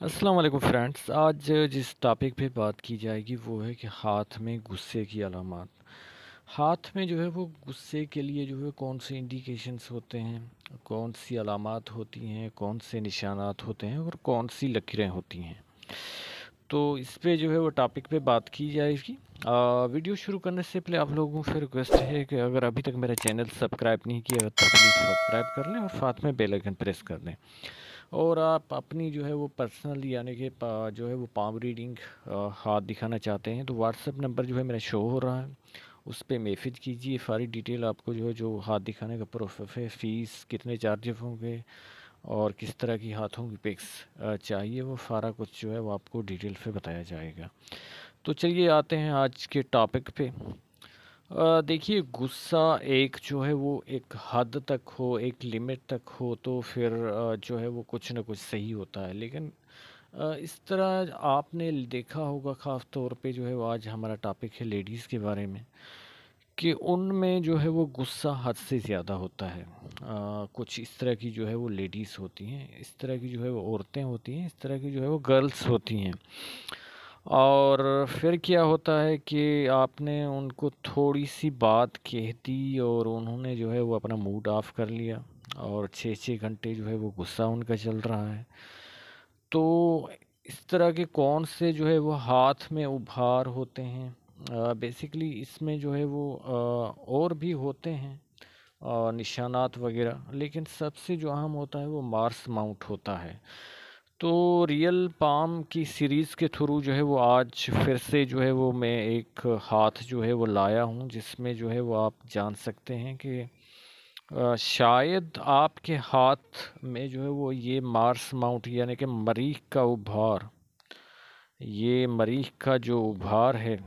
अस्सलाम वालेकुम फ्रेंड्स। आज जिस टॉपिक पे बात की जाएगी वो है कि हाथ में गुस्से की अलामात। हाथ में जो है वो गुस्से के लिए जो है कौन से इंडिकेशंस होते हैं, कौन सी अलामात होती हैं, कौन से निशानात होते हैं और कौन सी लकीरें होती हैं। तो इस पे जो है वो टॉपिक पे बात की जाएगी। वीडियो शुरू करने से पहले आप लोगों को फिर रिक्वेस्ट है कि अगर अभी तक मेरा चैनल सब्सक्राइब नहीं किया तो प्लीज़ सब्सक्राइब कर लें और साथ में बेल आइकन प्रेस कर दें। और आप अपनी जो है वो पर्सनल यानी कि जो है वो पाम रीडिंग हाथ दिखाना चाहते हैं तो व्हाट्सएप नंबर जो है मेरा शो हो रहा है, उस पे मैसेज कीजिए। सारी डिटेल आपको जो है जो हाथ दिखाने का प्रोसेस है, फ़ीस कितने चार्जेस होंगे और किस तरह की हाथों की पिक्स चाहिए, वो सारा कुछ जो है वो आपको डिटेल से बताया जाएगा। तो चलिए आते हैं आज के टॉपिक पे। देखिए, गुस्सा एक जो है वो एक हद तक हो, एक लिमिट तक हो तो फिर जो है वो कुछ ना कुछ सही होता है। लेकिन इस तरह आपने देखा होगा, ख़ास तौर पे जो है वो आज हमारा टॉपिक है लेडीज़ के बारे में, कि उनमें जो है वो गुस्सा हद से ज़्यादा होता है। कुछ इस तरह की जो है वो लेडीज़ होती हैं, इस तरह की जो है वो औरतें होती हैं, इस तरह की जो है वो गर्ल्स होती हैं। और फिर क्या होता है कि आपने उनको थोड़ी सी बात कह दी और उन्होंने जो है वो अपना मूड ऑफ कर लिया और 6-6 घंटे जो है वो गुस्सा उनका चल रहा है। तो इस तरह के कौन से जो है वो हाथ में उभार होते हैं, बेसिकली इसमें जो है वो और भी होते हैं निशानात वगैरह, लेकिन सबसे जो अहम होता है वो मार्स माउंट होता है। तो रियल पाम की सीरीज़ के थ्रू जो है वो आज फिर से जो है वो मैं एक हाथ जो है वो लाया हूँ, जिसमें जो है वो आप जान सकते हैं कि शायद आपके हाथ में जो है वो ये मार्स माउंट यानी कि मरीख का उभार, ये मरीख का जो उभार है,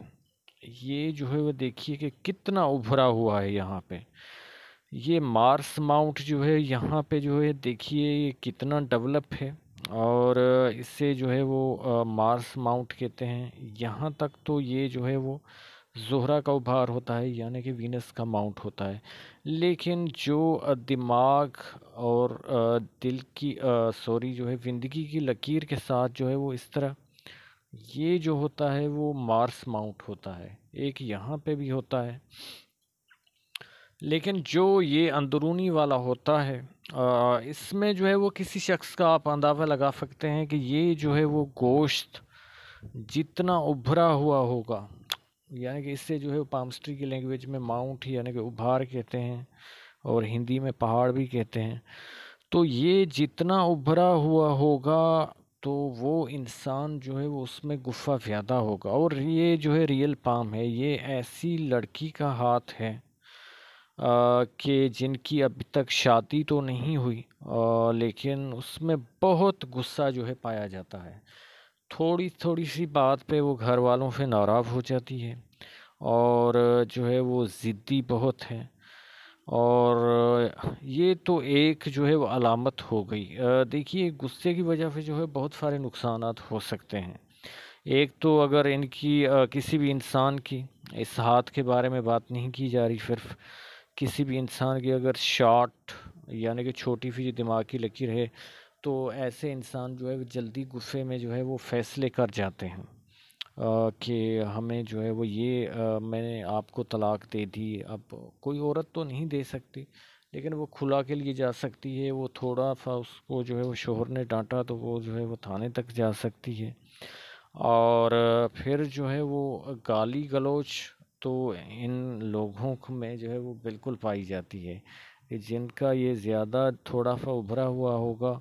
ये जो है वो देखिए कि कितना उभरा हुआ है यहाँ पे। ये मार्स माउंट जो है यहाँ पे जो है देखिए ये कितना डेवलप है। और इससे जो है वो मार्स माउंट कहते हैं। यहाँ तक तो ये जो है वो ज़ोहरा का उभार होता है यानी कि वीनस का माउंट होता है। लेकिन जो दिमाग और दिल की सॉरी जो है ज़िंदगी की लकीर के साथ जो है वो इस तरह ये जो होता है वो मार्स माउंट होता है। एक यहाँ पे भी होता है, लेकिन जो ये अंदरूनी वाला होता है इसमें जो है वो किसी शख्स का आप अंदाज़ा लगा सकते हैं कि ये जो है वो गोश्त जितना उभरा हुआ होगा, यानी कि इससे जो है पामस्ट्री की लैंग्वेज में माउंट यानी कि उभार कहते हैं और हिंदी में पहाड़ भी कहते हैं। तो ये जितना उभरा हुआ होगा तो वो इंसान जो है वो उसमें गुफ़ा ज़्यादा होगा। और ये जो है रियल पाम है, ये ऐसी लड़की का हाथ है कि जिनकी अभी तक शादी तो नहीं हुई, लेकिन उसमें बहुत गुस्सा जो है पाया जाता है। थोड़ी थोड़ी सी बात पे वो घर वालों से नाराज़ हो जाती है और जो है वो ज़िद्दी बहुत है। और ये तो एक जो है वो अलामत हो गई। देखिए, गुस्से की वजह से जो है बहुत सारे नुकसानात हो सकते हैं। एक तो अगर इनकी किसी भी इंसान की, इस हाथ के बारे में बात नहीं की जा रही सिर्फ, किसी भी इंसान की अगर शॉर्ट यानी कि छोटी सी जो दिमाग की लकीर है तो ऐसे इंसान जो है वो जल्दी गुस्से में जो है वो फैसले कर जाते हैं कि हमें जो है वो ये मैंने आपको तलाक दे दी। अब कोई औरत तो नहीं दे सकती, लेकिन वो खुला के लिए जा सकती है। वो थोड़ा सा उसको जो है वो शोहर ने डांटा तो वो जो है वो थाने तक जा सकती है। और फिर जो है वो गाली गलौज तो इन लोगों में जो है वो बिल्कुल पाई जाती है कि जिनका ये ज़्यादा थोड़ा सा उभरा हुआ होगा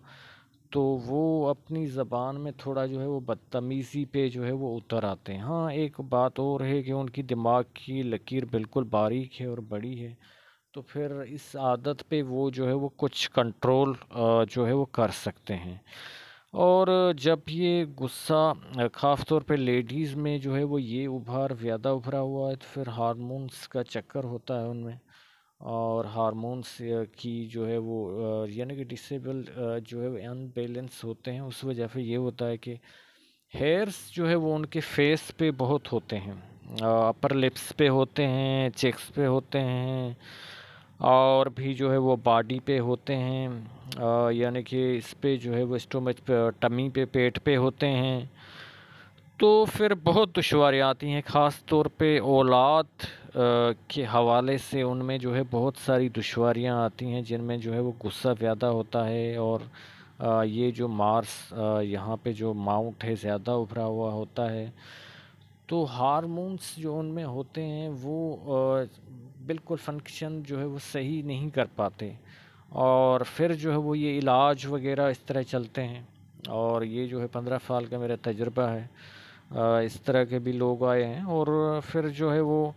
तो वो अपनी ज़बान में थोड़ा जो है वो बदतमीज़ी पे जो है वो उतर आते हैं। हाँ, एक बात और है कि उनकी दिमाग की लकीर बिल्कुल बारीक है और बड़ी है, तो फिर इस आदत पे वो जो है वो कुछ कंट्रोल जो है वो कर सकते हैं। और जब ये गुस्सा ख़ास तौर पे लेडीज़ में जो है वो ये उभार ज़्यादा उभरा हुआ है तो फिर हार्मोन्स का चक्कर होता है उनमें। और हार्मोन्स की जो है वो यानी कि डिसेबल जो है वो अनबैलेंस होते हैं। उस वजह से ये होता है कि हेयर्स जो है वो उनके फेस पे बहुत होते हैं, अपर लिप्स पे होते हैं, चेक्स पे होते हैं اور بھی جو ہے وہ باڈی پہ ہوتے ہیں، یعنی کہ اس پہ جو ہے وہ اسٹومچ پہ، ٹمی پہ، پیٹ پہ ہوتے ہیں۔ تو پھر بہت دشواریاں آتی ہیں، خاص طور پہ اولاد کے حوالے سے ان میں جو ہے بہت ساری دشواریاں آتی ہیں، جن میں جو ہے وہ غصہ زیادہ ہوتا ہے، اور یہ جو مارس یہاں پہ جو ماؤنٹ ہے زیادہ ابھرا ہوا ہوتا ہے، تو ہارمونس جو ان میں ہوتے ہیں وہ بالکل فنکشن جو ہے وہ صحیح نہیں کر پاتے، اور پھر جو ہے وہ یہ علاج وغیرہ اس طرح چلتے ہیں۔ اور یہ جو ہے 15 سال کا میرا تجربہ ہے، اس طرح کے بھی لوگ آئے ہیں۔ اور پھر جو ہے وہ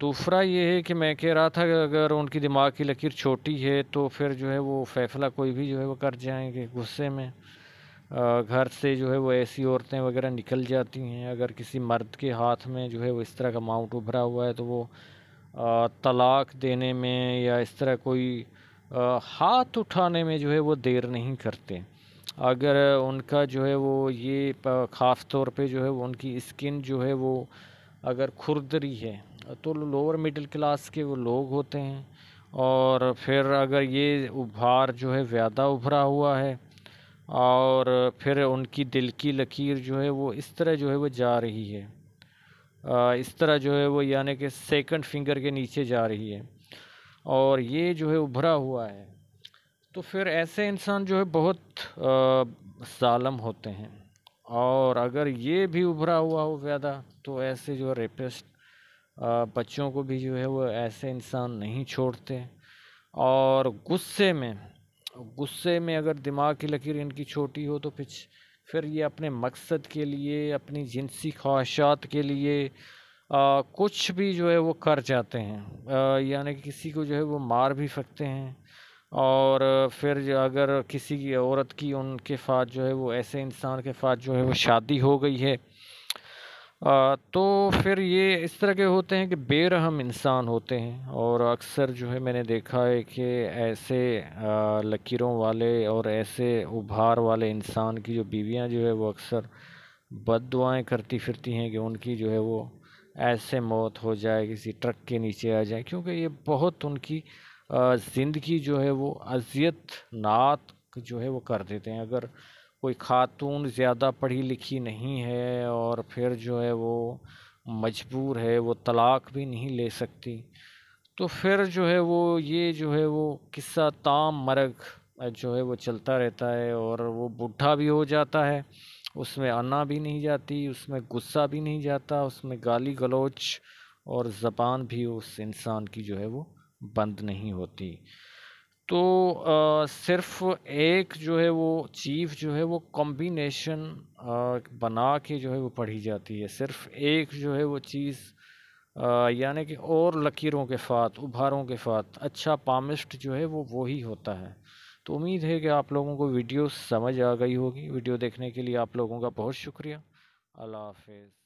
دوسرا یہ ہے کہ میں کہہ رہا تھا کہ اگر ان کی دماغ کی لکیر چھوٹی ہے تو پھر جو ہے وہ فیصلہ کوئی بھی جو ہے وہ کر جائیں گے غصے میں، گھر سے جو ہے وہ ایسی عورتیں وغیرہ نکل جاتی ہیں۔ اگر کسی مرد کے ہاتھ میں جو ہے وہ اس طرح کا ماؤنٹ ابھرا ہوا ہے تو وہ طلاق دینے میں یا اس طرح کوئی ہاتھ اٹھانے میں جو ہے وہ دیر نہیں کرتے۔ اگر ان کا جو ہے وہ یہ خاص طور پہ جو ہے وہ ان کی اسکن جو ہے وہ اگر کھردری ہے تو لوور مڈل کلاس کے وہ لوگ ہوتے ہیں، اور پھر اگر یہ ابھار جو ہے زیادہ ابھرا ہوا ہے، اور پھر ان کی دل کی لکیر جو ہے وہ اس طرح جو ہے وہ جا رہی ہے، اس طرح جو ہے وہ یعنی کہ سیکنڈ فنگر کے نیچے جا رہی ہے، اور یہ جو ہے ابھرا ہوا ہے، تو پھر ایسے انسان جو ہے بہت ظالم ہوتے ہیں۔ اور اگر یہ بھی ابھرا ہوا ہو زیادہ تو ایسے جو ریپسٹ بچوں کو بھی جو ہے وہ ایسے انسان نہیں چھوڑتے۔ اور غصے میں اگر دماغ کی لکیر ان کی چھوٹی ہو تو پھر یہ اپنے مقصد کے لیے، اپنی جنسی خواہشات کے لیے کچھ بھی جو ہے وہ کر جاتے ہیں، یعنی کہ کسی کو جو ہے وہ مار بھی سکتے ہیں۔ اور پھر اگر کسی کی عورت کی ان کے ساتھ جو ہے وہ ایسے انسان کے ساتھ جو ہے وہ شادی ہو گئی ہے، تو پھر یہ اس طرح کے ہوتے ہیں کہ بے رحم انسان ہوتے ہیں۔ اور اکثر جو ہے میں نے دیکھا ہے کہ ایسے لکیروں والے اور ایسے ابھار والے انسان کی جو بیویاں جو ہے وہ اکثر بد دعائیں کرتی پھرتی ہیں کہ ان کی جو ہے وہ ایسے موت ہو جائے، کسی ٹرک کے نیچے آ جائے، کیونکہ یہ بہت ان کی زندگی جو ہے وہ اذیت ناک جو ہے وہ کر دیتے ہیں۔ اگر کوئی خاتون زیادہ پڑھی لکھی نہیں ہے اور پھر جو ہے وہ مجبور ہے، وہ طلاق بھی نہیں لے سکتی، تو پھر جو ہے وہ یہ جو ہے وہ قصہ تام مرگ جو ہے وہ چلتا رہتا ہے، اور وہ بوڑھا بھی ہو جاتا ہے، اس میں انا بھی نہیں جاتی، اس میں غصہ بھی نہیں جاتا، اس میں گالی گلوچ اور زبان بھی اس انسان کی جو ہے وہ بند نہیں ہوتی۔ تو صرف ایک جو ہے وہ چیز جو ہے وہ کمبینیشن بنا کے جو ہے وہ پڑھی جاتی ہے، صرف ایک جو ہے وہ چیز یعنی کہ اور لکیروں کے ساتھ، ابھاروں کے ساتھ اچھا پامسٹ جو ہے وہ وہی ہوتا ہے۔ تو امید ہے کہ آپ لوگوں کو ویڈیو سمجھ آ گئی ہوگی۔ ویڈیو دیکھنے کے لیے آپ لوگوں کا بہت شکریہ۔ اللہ حافظ۔